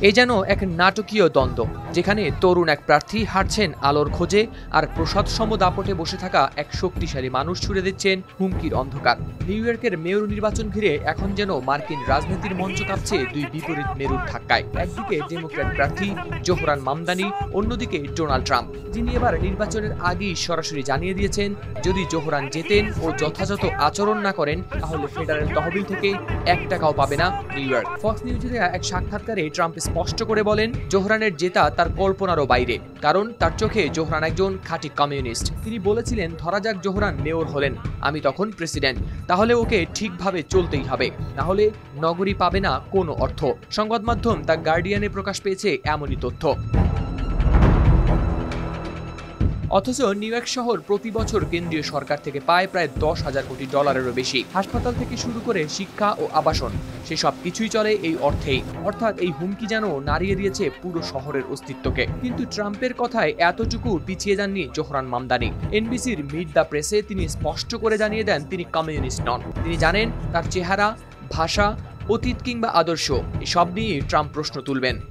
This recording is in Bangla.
এ যেন এক নাটকীয় দ্বন্দ্ব, যেখানে তরুণ এক প্রার্থী হাঁটছেন আলোর খোঁজে, আর প্রসাদসম দাপটে বসে থাকা এক শক্তিশালী মানুষ ছুড়ে দিচ্ছেন হুমকির অন্ধকার। নিউ ইয়র্কের মেয়র নির্বাচন ঘিরে এখন যেন মার্কিন রাজনীতির মঞ্চ কাঁপছে দুই বিপরীত মেরুর ধাক্কায়। একদিকে ডেমোক্র্যাট প্রার্থী জোহরান মামদানি, অন্যদিকে ডোনাল্ড ট্রাম্প, যিনি এবার নির্বাচনের আগেই সরাসরি জানিয়ে দিয়েছেন যদি জোহরান জেতেন ও যথাযথ আচরণ না করেন তাহলে ফেডারেল তহবিল থেকে 1 টাকাও পাবে না নিউ ইয়র্ক। ফক্স নিউজে দেয়া এক সাক্ষাৎকারে ট্রাম্প স্পষ্ট করে বলেন, জোহরানের জেতা তার কল্পনারও বাইরে, কারণ তার চোখে জোহরান একজন খাঁটি কমিউনিস্ট। তিনি বলেছিলেন, ধরা যাক জোহরান মেয়র হলেন, আমি তখন প্রেসিডেন্ট, তাহলে ওকে ঠিকভাবে চলতেই হবে, না হলে নগরী পাবে না কোনো অর্থ। সংবাদ মাধ্যম দ্য গার্ডিয়ানে প্রকাশ পেয়েছে এমনই তথ্য। অথচ নিউ ইয়র্ক শহর প্রতি বছর কেন্দ্রীয় সরকার থেকে পায় প্রায় $10,000 কোটি ডলারেরও বেশি। হাসপাতাল থেকে শুরু করে শিক্ষা ও আবাসন, সে সব কিছুই চলে এই অর্থেই। অর্থাৎ এই হুমকি যেন নাড়িয়ে দিয়েছে পুরো শহরের অস্তিত্বকে। কিন্তু ট্রাম্পের কথায় এতটুকু পিছিয়ে যাননি জোহরান মামদানি। এনবিসির মিট দ্য প্রেসে তিনি স্পষ্ট করে জানিয়ে দেন তিনি কমিউনিস্ট নন। তিনি জানেন তার চেহারা, ভাষা, অতীত কিংবা আদর্শ এসব নিয়ে ট্রাম্প প্রশ্ন তুলবেন।